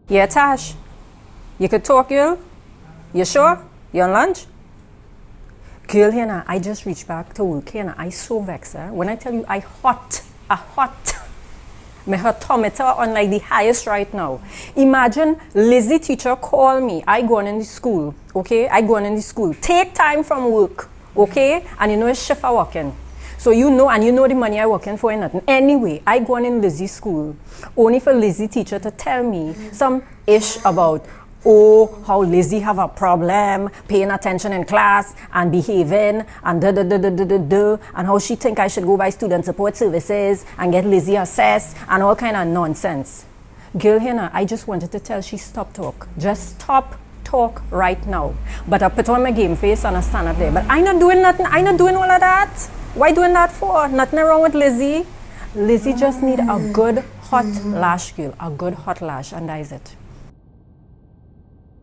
Yeah, Tash. You could talk, girl? You sure? You on lunch? Girl, you know, I just reached back to work, you know, I so vexed, eh? When I tell you I hot. My thermometer on like the highest right now. Imagine Lizzie teacher call me. I go on in the school, okay? I go on in the school. Take time from work, okay? And you know it's shift I work in. So you know, and you know the money I working for and nothing. Anyway, I go on in Lizzie's school. Only for Lizzie teacher to tell me some ish about how Lizzie have a problem paying attention in class and behaving and and how she think I should go by student support services and get Lizzie assessed and all kind of nonsense. Girl, here I just wanted to tell she stop talk. Just stop talk right now. But I put on my game face and I stand up there. But I not doing nothing. I not doing all of that. Why doing that for? Nothing wrong with Lizzie. Lizzie just need a good hot lash, girl. A good hot lash, and that is it.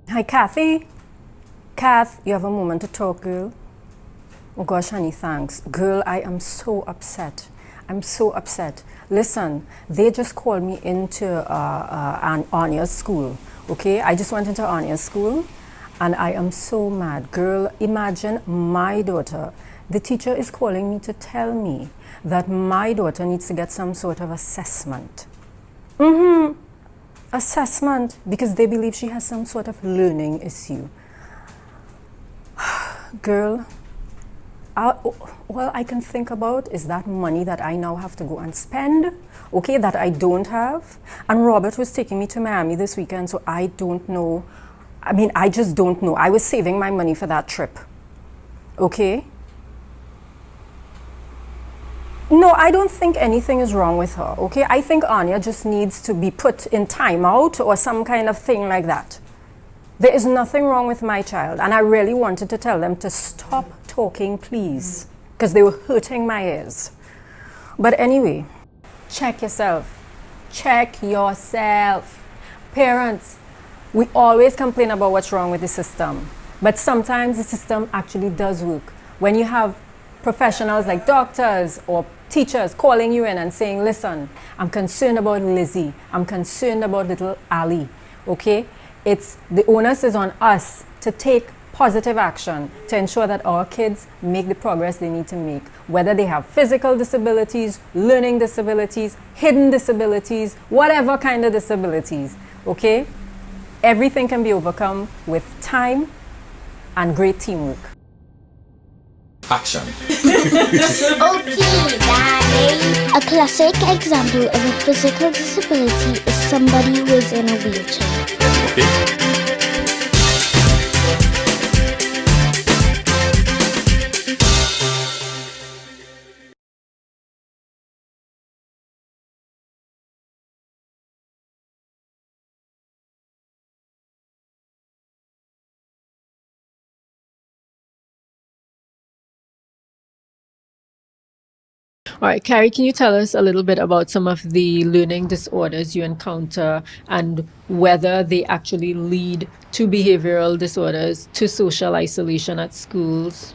Hi, Kathy. Kath, you have a moment to talk, girl? Oh gosh, honey, thanks. Girl, I am so upset. I'm so upset. Listen, they just called me into an Anya's school, okay? I just went into Anya's school, and I am so mad. Girl, imagine my daughter. The teacher is calling me to tell me that my daughter needs to get some sort of assessment. Assessment, because they believe she has some sort of learning issue. Girl, all I can think about is that money that I now have to go and spend, okay, that I don't have. And Robert was taking me to Miami this weekend, so I don't know. I mean, I just don't know. I was saving my money for that trip, okay? No, I don't think anything is wrong with her, okay? I think Anya just needs to be put in timeout or some kind of thing like that. There is nothing wrong with my child, and I really wanted to tell them to stop talking, please, because they were hurting my ears. But anyway, check yourself. Check yourself. Parents, we always complain about what's wrong with the system, but sometimes the system actually does work. When you have professionals like doctors or teachers calling you in and saying, listen, I'm concerned about Lizzie. I'm concerned about little Ali, okay? It's the onus is on us to take positive action to ensure that our kids make the progress they need to make, whether they have physical disabilities, learning disabilities, hidden disabilities, whatever kind of disabilities, okay? Everything can be overcome with time and great teamwork. Action. Okay, Daddy. A classic example of a physical disability is somebody who is in a wheelchair. Okay. All right, Carrie, can you tell us a little bit about some of the learning disorders you encounter and whether they actually lead to behavioral disorders, to social isolation at schools?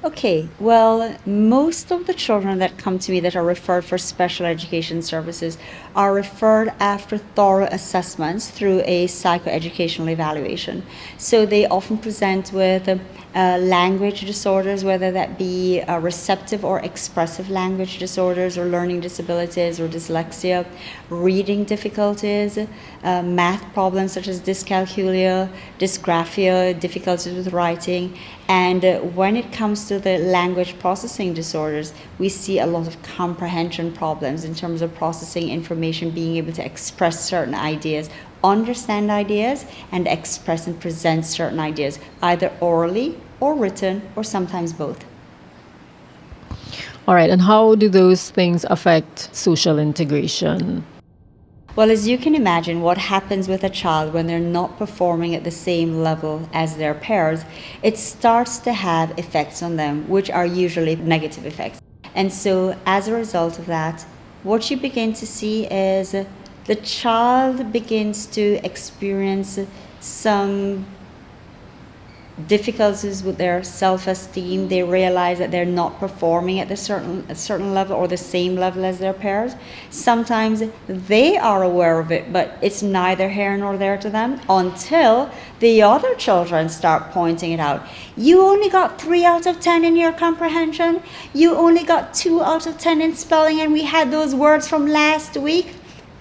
Okay, well, most of the children that come to me that are referred for special education services are referred after thorough assessments through a psychoeducational evaluation. So they often present with language disorders, whether that be receptive or expressive language disorders or learning disabilities or dyslexia, reading difficulties, math problems such as dyscalculia, dysgraphia, difficulties with writing. And when it comes to the language processing disorders, we see a lot of comprehension problems in terms of processing information, being able to express certain ideas, understand ideas, and express and present certain ideas, either orally or written, or sometimes both. All right, and how do those things affect social integration? Well, as you can imagine, what happens with a child when they're not performing at the same level as their peers, it starts to have effects on them, which are usually negative effects. And so as a result of that, what you begin to see is the child begins to experience some difficulties with their self-esteem. They realize that they're not performing at a certain level or the same level as their peers. Sometimes they are aware of it, but it's neither here nor there to them until the other children start pointing it out. You only got 3 out of 10 in your comprehension. You only got 2 out of 10 in spelling, and we had those words from last week.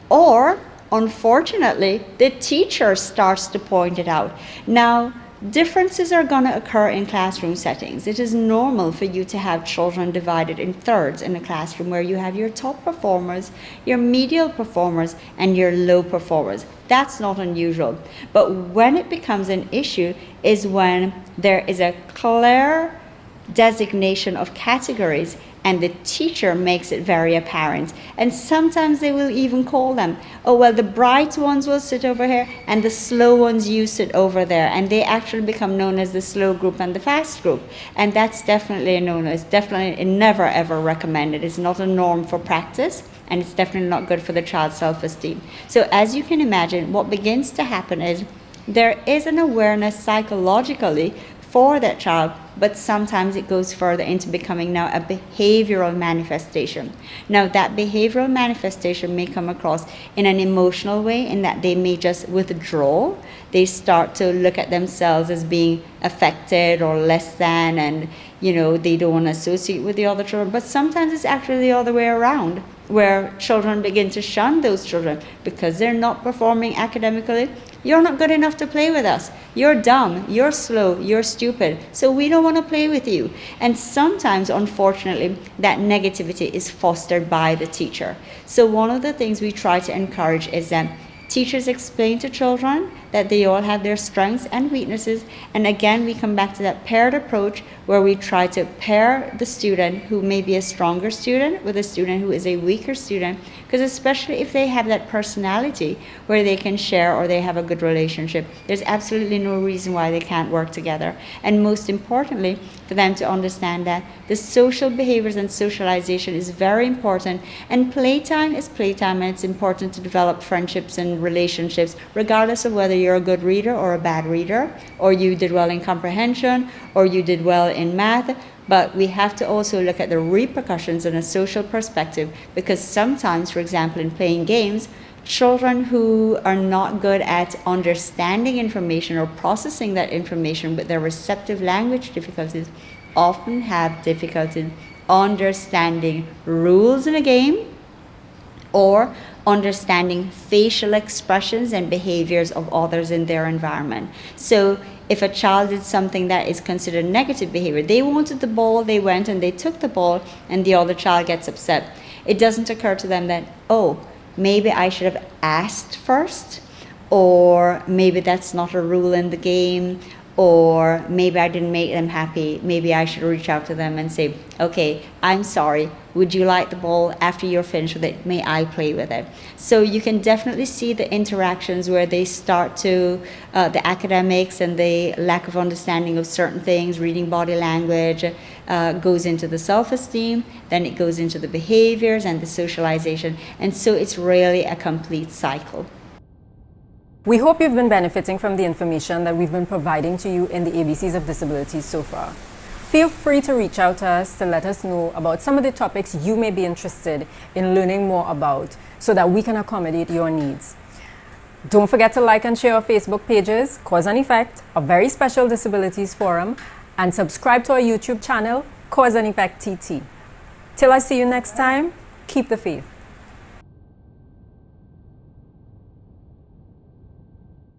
Or, unfortunately, the teacher starts to point it out. Now, differences are going to occur in classroom settings. It is normal for you to have children divided in thirds in a classroom where you have your top performers, your medial performers, and your low performers. That's not unusual. But when it becomes an issue is when there is a clear designation of categories and the teacher makes it very apparent. And sometimes they will even call them, oh, well, the bright ones will sit over here and the slow ones you sit over there. And they actually become known as the slow group and the fast group. And that's definitely known as, definitely never ever recommended. It's not a norm for practice, and it's definitely not good for the child's self-esteem. So as you can imagine, what begins to happen is there is an awareness psychologically for that child, but sometimes it goes further into becoming now a behavioral manifestation. Now that behavioral manifestation may come across in an emotional way, in that they may just withdraw. They start to look at themselves as being affected or less than, and they don't want to associate with the other children. But sometimes it's actually the other way around, where children begin to shun those children because they're not performing academically. You're not good enough to play with us. You're dumb, you're slow, you're stupid, so we don't want to play with you. And sometimes, unfortunately, that negativity is fostered by the teacher. So one of the things we try to encourage is that teachers explain to children that they all have their strengths and weaknesses. And again, we come back to that paired approach where we try to pair the student who may be a stronger student with a student who is a weaker student, because especially if they have that personality where they can share or they have a good relationship, there's absolutely no reason why they can't work together. And most importantly, for them to understand that the social behaviors and socialization is very important, and playtime is playtime, and it's important to develop friendships and relationships regardless of whether you're a good reader or a bad reader, or you did well in comprehension, or you did well in math. But we have to also look at the repercussions in a social perspective, because sometimes, for example, in playing games, children who are not good at understanding information or processing that information with their receptive language difficulties often have difficulty understanding rules in a game or understanding facial expressions and behaviors of others in their environment. So if a child did something that is considered negative behavior, they wanted the ball, they went and they took the ball, and the other child gets upset. It doesn't occur to them that, oh, maybe I should have asked first, or maybe that's not a rule in the game, or maybe I didn't make them happy. Maybe I should reach out to them and say, okay, I'm sorry. Would you like the ball? After you're finished with it, may I play with it? So you can definitely see the interactions where they start to, the academics and the lack of understanding of certain things, reading body language, goes into the self-esteem, then it goes into the behaviors and the socialization. And so it's really a complete cycle. We hope you've been benefiting from the information that we've been providing to you in the ABCs of Disability so far. Feel free to reach out to us to let us know about some of the topics you may be interested in learning more about so that we can accommodate your needs. Don't forget to like and share our Facebook pages, Cause and Effect, a very special disabilities forum, and subscribe to our YouTube channel, Cause and Effect TT. Till I see you next time, keep the faith.